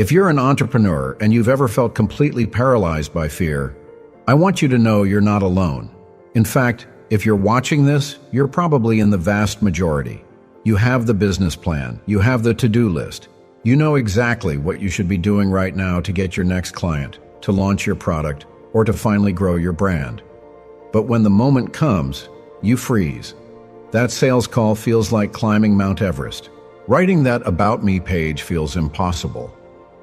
If you're an entrepreneur and you've ever felt completely paralyzed by fear, I want you to know you're not alone. In fact, if you're watching this, you're probably in the vast majority. You have the business plan, you have the to-do list. You know exactly what you should be doing right now to get your next client, to launch your product, or to finally grow your brand. But when the moment comes, you freeze. That sales call feels like climbing Mount Everest. Writing that About Me page feels impossible.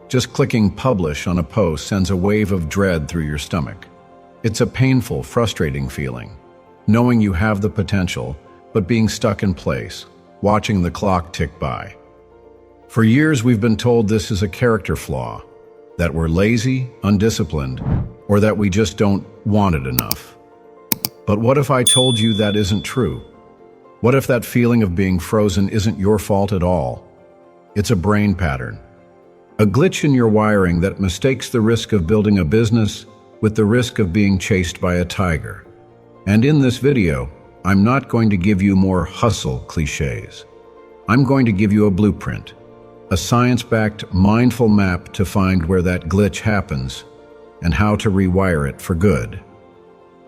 Just clicking publish on a post sends a wave of dread through your stomach. It's a painful, frustrating feeling, knowing you have the potential, but being stuck in place, watching the clock tick by. For years, we've been told this is a character flaw, that we're lazy, undisciplined, or that we just don't want it enough. But what if I told you that isn't true? What if that feeling of being frozen isn't your fault at all? It's a brain pattern. A glitch in your wiring that mistakes the risk of building a business with the risk of being chased by a tiger. And in this video, I'm not going to give you more hustle cliches. I'm going to give you a blueprint, a science-backed, mindful map to find where that glitch happens and how to rewire it for good.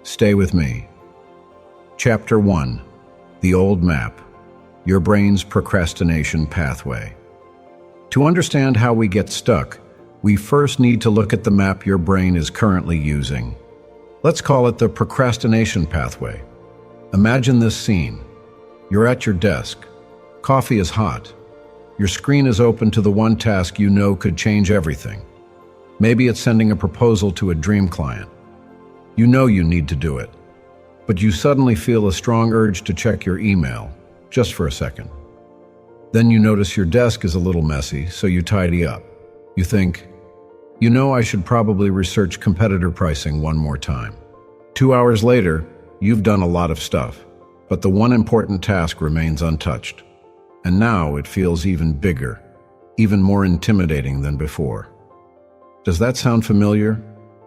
Stay with me. Chapter 1. The Old Map. Your brain's procrastination pathway. To understand how we get stuck, we first need to look at the map your brain is currently using. Let's call it the procrastination pathway. Imagine this scene. You're at your desk. Coffee is hot. Your screen is open to the one task you know could change everything. Maybe it's sending a proposal to a dream client. You know you need to do it, but you suddenly feel a strong urge to check your email, just for a second. Then you notice your desk is a little messy, so you tidy up. You think, I should probably research competitor pricing one more time. 2 hours later, you've done a lot of stuff, but the one important task remains untouched. And now it feels even bigger, even more intimidating than before. Does that sound familiar?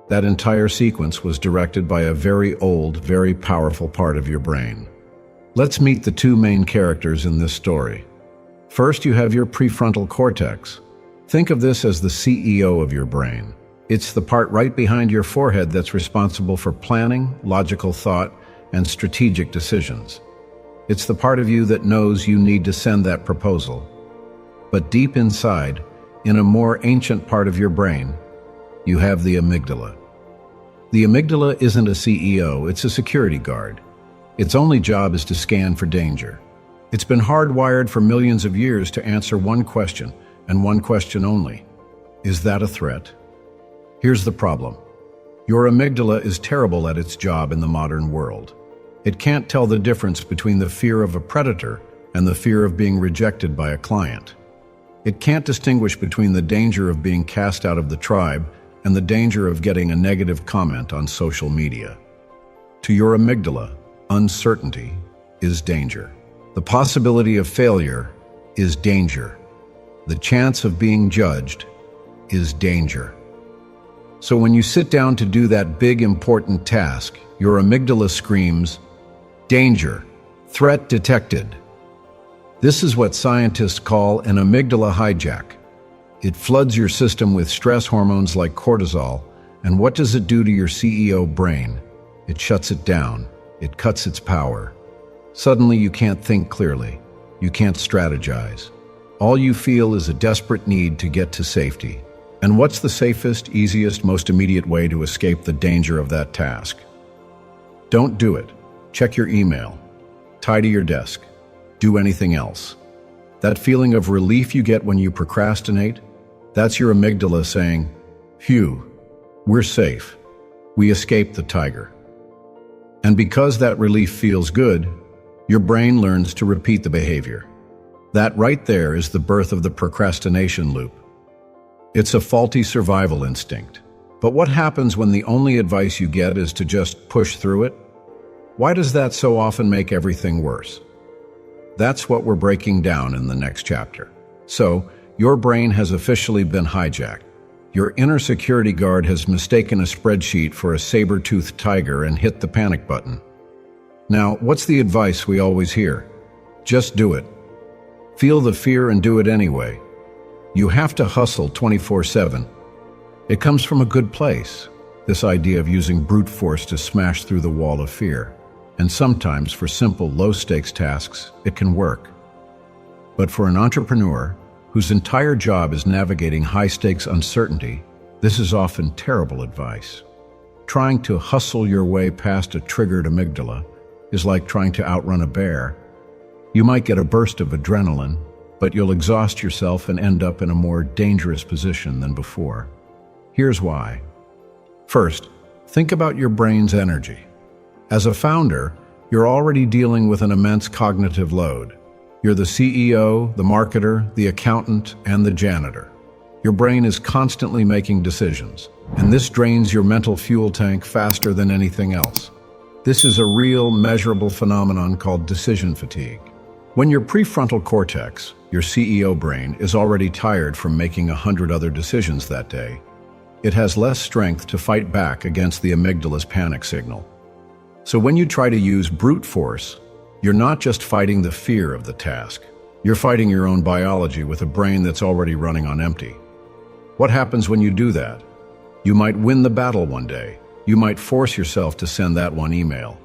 That entire sequence was directed by a very old, very powerful part of your brain. Let's meet the two main characters in this story. First, you have your prefrontal cortex. Think of this as the CEO of your brain. It's the part right behind your forehead that's responsible for planning, logical thought, and strategic decisions. It's the part of you that knows you need to send that proposal. But deep inside, in a more ancient part of your brain, you have the amygdala. The amygdala isn't a CEO, it's a security guard. Its only job is to scan for danger. It's been hardwired for millions of years to answer one question, and one question only. Is that a threat? Here's the problem. Your amygdala is terrible at its job in the modern world. It can't tell the difference between the fear of a predator and the fear of being rejected by a client. It can't distinguish between the danger of being cast out of the tribe and the danger of getting a negative comment on social media. To your amygdala, uncertainty is danger. The possibility of failure is danger. The chance of being judged is danger. So when you sit down to do that big, important task, your amygdala screams, "Danger! Threat detected!" This is what scientists call an amygdala hijack. It floods your system with stress hormones like cortisol, and what does it do to your CEO brain? It shuts it down. It cuts its power. Suddenly you can't think clearly. You can't strategize. All you feel is a desperate need to get to safety. And what's the safest, easiest, most immediate way to escape the danger of that task? Don't do it. Check your email. Tidy your desk. Do anything else. That feeling of relief you get when you procrastinate, that's your amygdala saying, "Phew, we're safe. We escaped the tiger." And because that relief feels good, your brain learns to repeat the behavior. That right there is the birth of the procrastination loop. It's a faulty survival instinct. But what happens when the only advice you get is to just push through it? Why does that so often make everything worse? That's what we're breaking down in the next chapter. So, your brain has officially been hijacked. Your inner security guard has mistaken a spreadsheet for a saber-toothed tiger and hit the panic button. Now, what's the advice we always hear? Just do it. Feel the fear and do it anyway. You have to hustle 24/7. It comes from a good place, this idea of using brute force to smash through the wall of fear. And sometimes for simple, low-stakes tasks, it can work. But for an entrepreneur whose entire job is navigating high-stakes uncertainty, this is often terrible advice. Trying to hustle your way past a triggered amygdala is like trying to outrun a bear. You might get a burst of adrenaline, but you'll exhaust yourself and end up in a more dangerous position than before. Here's why. First, think about your brain's energy. As a founder, you're already dealing with an immense cognitive load. You're the CEO, the marketer, the accountant, and the janitor. Your brain is constantly making decisions, and this drains your mental fuel tank faster than anything else. This is a real, measurable phenomenon called decision fatigue. When your prefrontal cortex, your CEO brain, is already tired from making 100 other decisions that day, it has less strength to fight back against the amygdala's panic signal. So when you try to use brute force, you're not just fighting the fear of the task. You're fighting your own biology with a brain that's already running on empty. What happens when you do that? You might win the battle one day. You might force yourself to send that one email.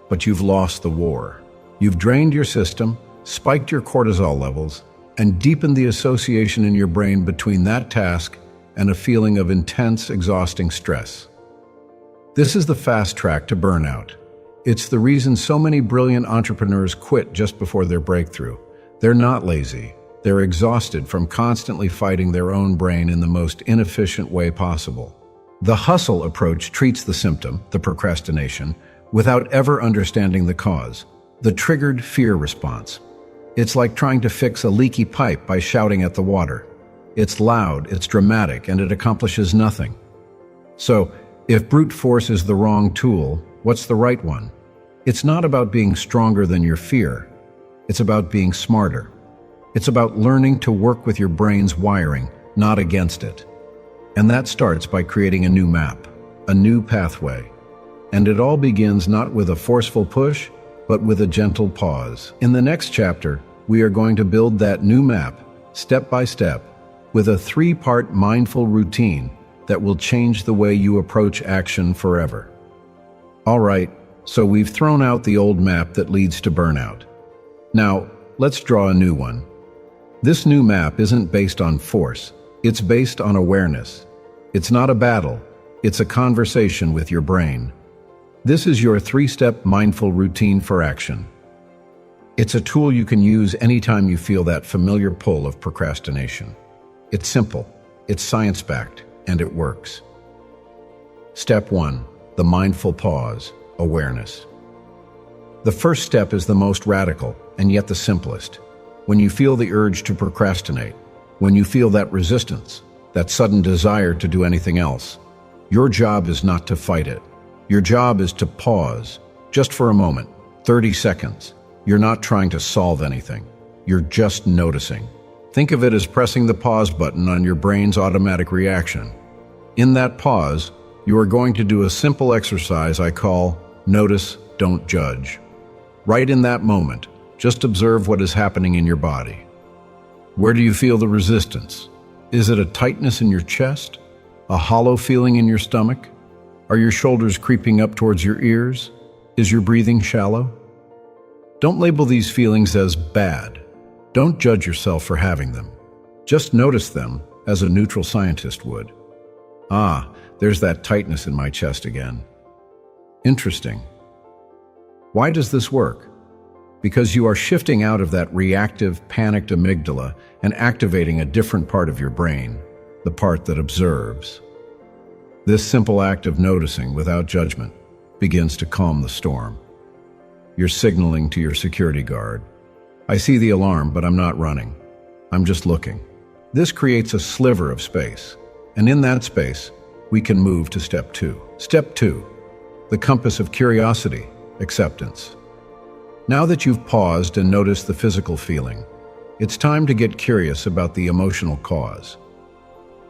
But you've lost the war. You've drained your system, spiked your cortisol levels, and deepened the association in your brain between that task and a feeling of intense, exhausting stress. This is the fast track to burnout. It's the reason so many brilliant entrepreneurs quit just before their breakthrough. They're not lazy. They're exhausted from constantly fighting their own brain in the most inefficient way possible. The hustle approach treats the symptom, the procrastination, without ever understanding the cause, the triggered fear response. It's like trying to fix a leaky pipe by shouting at the water. It's loud, it's dramatic, and it accomplishes nothing. So, if brute force is the wrong tool, what's the right one? It's not about being stronger than your fear. It's about being smarter. It's about learning to work with your brain's wiring, not against it. And that starts by creating a new map, a new pathway. And it all begins not with a forceful push, but with a gentle pause. In the next chapter, we are going to build that new map, step by step, with a 3-part mindful routine that will change the way you approach action forever. All right, so we've thrown out the old map that leads to burnout. Now, let's draw a new one. This new map isn't based on force, it's based on awareness. It's not a battle, it's a conversation with your brain. This is your 3-step mindful routine for action. It's a tool you can use anytime you feel that familiar pull of procrastination. It's simple, it's science-backed, and it works. Step 1, the mindful pause, awareness. The first step is the most radical, and yet the simplest. When you feel the urge to procrastinate, when you feel that resistance, that sudden desire to do anything else, your job is not to fight it. Your job is to pause, just for a moment, 30 seconds. You're not trying to solve anything. You're just noticing. Think of it as pressing the pause button on your brain's automatic reaction. In that pause, you are going to do a simple exercise I call Notice, Don't Judge. Right in that moment, just observe what is happening in your body. Where do you feel the resistance? Is it a tightness in your chest? A hollow feeling in your stomach? Are your shoulders creeping up towards your ears? Is your breathing shallow? Don't label these feelings as bad. Don't judge yourself for having them. Just notice them as a neutral scientist would. Ah, there's that tightness in my chest again. Interesting. Why does this work? Because you are shifting out of that reactive, panicked amygdala and activating a different part of your brain, the part that observes. This simple act of noticing without judgment begins to calm the storm. You're signaling to your security guard, I see the alarm, but I'm not running. I'm just looking. This creates a sliver of space, and in that space, we can move to step 2. Step 2, the compass of curiosity, acceptance. Now that you've paused and noticed the physical feeling, it's time to get curious about the emotional cause.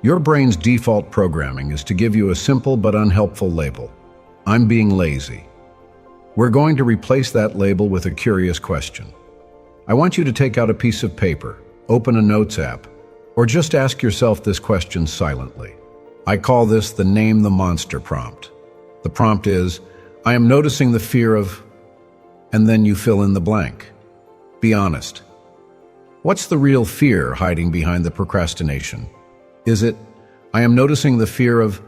Your brain's default programming is to give you a simple but unhelpful label. I'm being lazy. We're going to replace that label with a curious question. I want you to take out a piece of paper, open a notes app, Or just ask yourself this question silently. I call this the Name the Monster prompt. The prompt is, I am noticing the fear of, and then you fill in the blank. Be honest. What's the real fear hiding behind the procrastination? Is it, I am noticing the fear of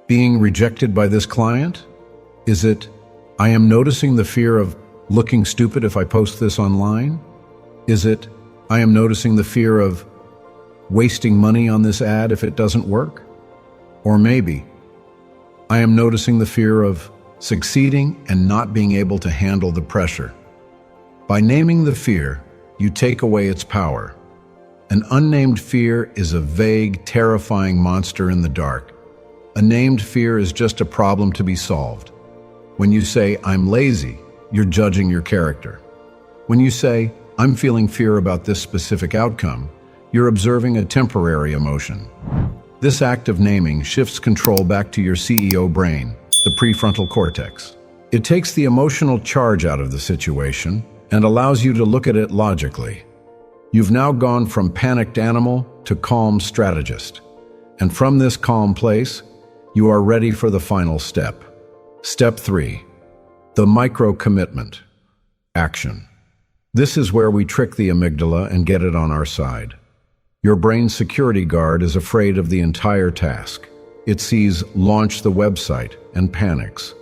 being rejected by this client? Is it, I am noticing the fear of looking stupid if I post this online? Is it, I am noticing the fear of wasting money on this ad if it doesn't work? Or maybe, I am noticing the fear of succeeding and not being able to handle the pressure. By naming the fear, you take away its power. An unnamed fear is a vague, terrifying monster in the dark. A named fear is just a problem to be solved. When you say, I'm lazy, you're judging your character. When you say, I'm feeling fear about this specific outcome, you're observing a temporary emotion. This act of naming shifts control back to your CEO brain, the prefrontal cortex. It takes the emotional charge out of the situation and allows you to look at it logically. You've now gone from panicked animal to calm strategist. And from this calm place, you are ready for the final step. Step 3. The micro-commitment. Action. This is where we trick the amygdala and get it on our side. Your brain's security guard is afraid of the entire task. It sees launch the website and panics.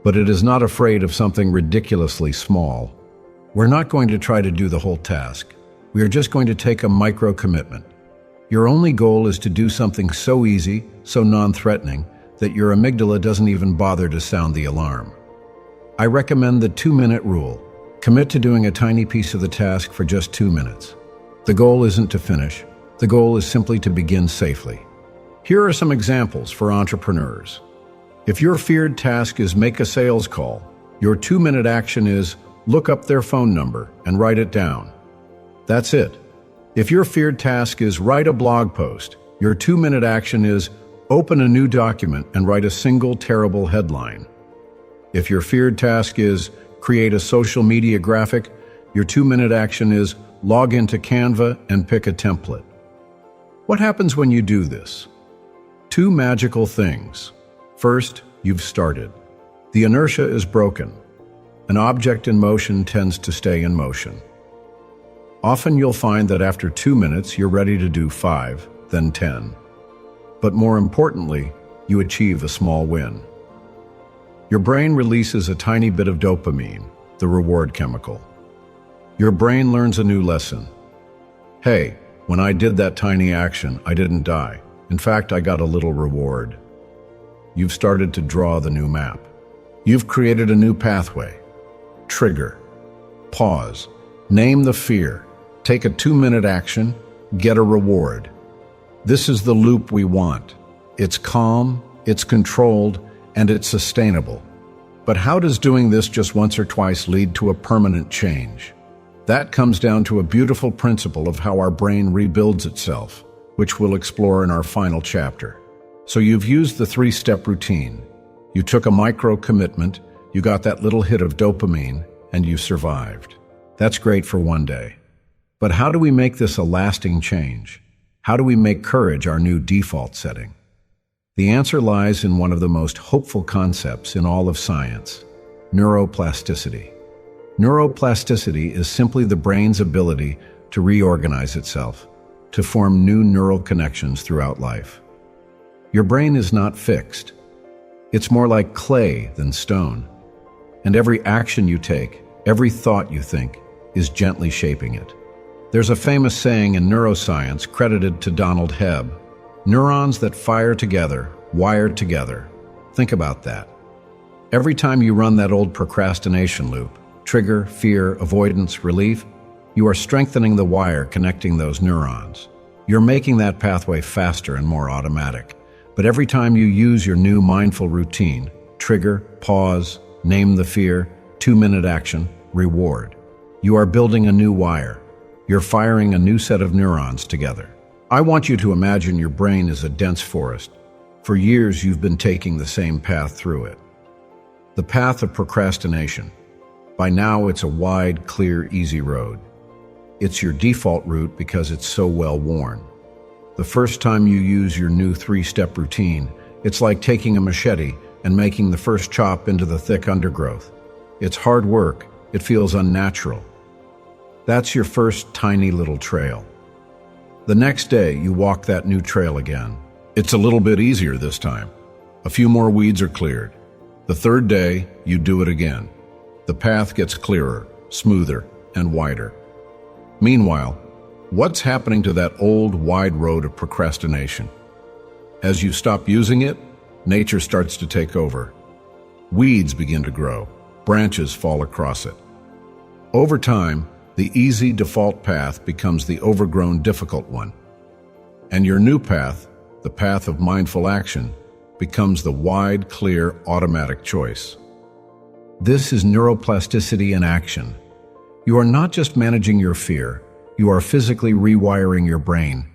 But it is not afraid of something ridiculously small. We're not going to try to do the whole task. We are just going to take a micro-commitment. Your only goal is to do something so easy, so non-threatening, that your amygdala doesn't even bother to sound the alarm. I recommend the 2-minute rule. Commit to doing a tiny piece of the task for just 2 minutes. The goal isn't to finish. The goal is simply to begin safely. Here are some examples for entrepreneurs. If your feared task is make a sales call, your 2-minute action is look up their phone number and write it down. That's it. If your feared task is write a blog post, your 2-minute action is open a new document and write a single terrible headline. If your feared task is create a social media graphic, your 2-minute action is log into Canva and pick a template. What happens when you do this? 2 magical things. First, you've started. The inertia is broken. An object in motion tends to stay in motion. Often you'll find that after 2 minutes, you're ready to do 5, then 10. But more importantly, you achieve a small win. Your brain releases a tiny bit of dopamine, the reward chemical. Your brain learns a new lesson. Hey, when I did that tiny action, I didn't die. In fact, I got a little reward. You've started to draw the new map. You've created a new pathway. Trigger. Pause. Name the fear. Take a 2-minute action. Get a reward. This is the loop we want. It's calm, it's controlled, and it's sustainable. But how does doing this just once or twice lead to a permanent change? That comes down to a beautiful principle of how our brain rebuilds itself, which we'll explore in our final chapter. So you've used the 3-step routine. You took a micro-commitment, you got that little hit of dopamine, and you survived. That's great for one day. But how do we make this a lasting change? How do we make courage our new default setting? The answer lies in one of the most hopeful concepts in all of science: neuroplasticity. Neuroplasticity is simply the brain's ability to reorganize itself, to form new neural connections throughout life. Your brain is not fixed. It's more like clay than stone. And every action you take, every thought you think, is gently shaping it. There's a famous saying in neuroscience credited to Donald Hebb: neurons that fire together, wire together. Think about that. Every time you run that old procrastination loop, trigger, fear, avoidance, relief, you are strengthening the wire connecting those neurons. You're making that pathway faster and more automatic. But every time you use your new mindful routine, trigger, pause, name the fear, 2-minute action, reward, you are building a new wire. You're firing a new set of neurons together. I want you to imagine your brain is a dense forest. For years, you've been taking the same path through it. The path of procrastination. By now, it's a wide, clear, easy road. It's your default route because it's so well worn. The first time you use your new 3-step routine, it's like taking a machete and making the first chop into the thick undergrowth. It's hard work. It feels unnatural. That's your first tiny little trail. The next day, you walk that new trail again. It's a little bit easier this time. A few more weeds are cleared. The third day, you do it again. The path gets clearer, smoother, and wider. Meanwhile, what's happening to that old, wide road of procrastination? As you stop using it, nature starts to take over. Weeds begin to grow. Branches fall across it. Over time, the easy default path becomes the overgrown difficult one. And your new path, the path of mindful action, becomes the wide, clear, automatic choice. This is neuroplasticity in action. You are not just managing your fear, you are physically rewiring your brain.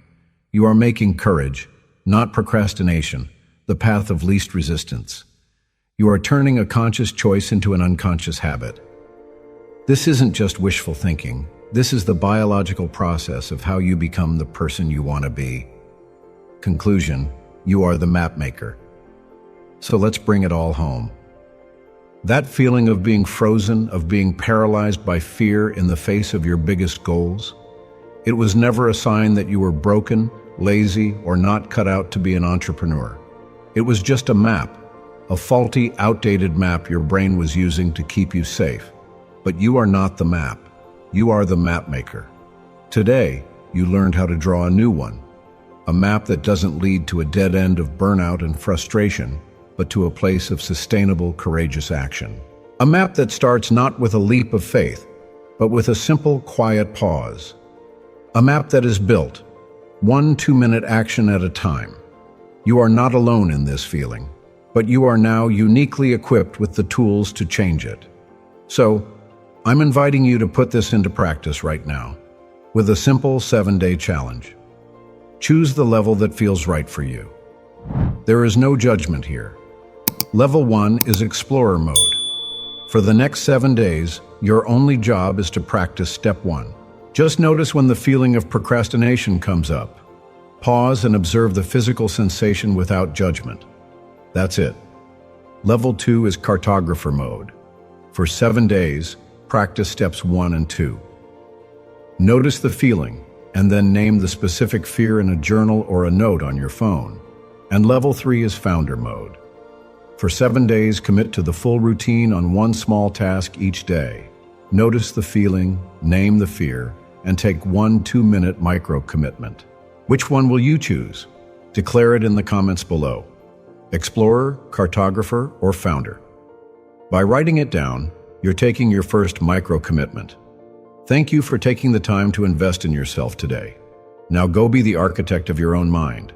You are making courage, not procrastination, the path of least resistance. You are turning a conscious choice into an unconscious habit. This isn't just wishful thinking. This is the biological process of how you become the person you want to be. Conclusion: you are the map maker. So let's bring it all home. That feeling of being frozen, of being paralyzed by fear in the face of your biggest goals, it was never a sign that you were broken, lazy, or not cut out to be an entrepreneur. It was just a map, a faulty, outdated map your brain was using to keep you safe. But you are not the map. You are the map maker. Today, you learned how to draw a new one, a map that doesn't lead to a dead end of burnout and frustration, but to a place of sustainable, courageous action. A map that starts not with a leap of faith, but with a simple, quiet pause. A map that is built, 1 2-minute action at a time. You are not alone in this feeling, but you are now uniquely equipped with the tools to change it. So, I'm inviting you to put this into practice right now, with a simple 7-day challenge. Choose the level that feels right for you. There is no judgment here. Level 1 is Explorer mode. For the next 7 days, your only job is to practice step 1. Just notice when the feeling of procrastination comes up. Pause and observe the physical sensation without judgment. That's it. Level 2 is Cartographer mode. For 7 days, practice steps 1 and 2. Notice the feeling, and then name the specific fear in a journal or a note on your phone. And level 3 is Founder mode. For 7 days, commit to the full routine on one small task each day. Notice the feeling, name the fear, and take 1 2-minute micro-commitment. Which one will you choose? Declare it in the comments below. Explorer, Cartographer, or Founder. By writing it down, you're taking your first micro-commitment. Thank you for taking the time to invest in yourself today. Now go be the architect of your own mind.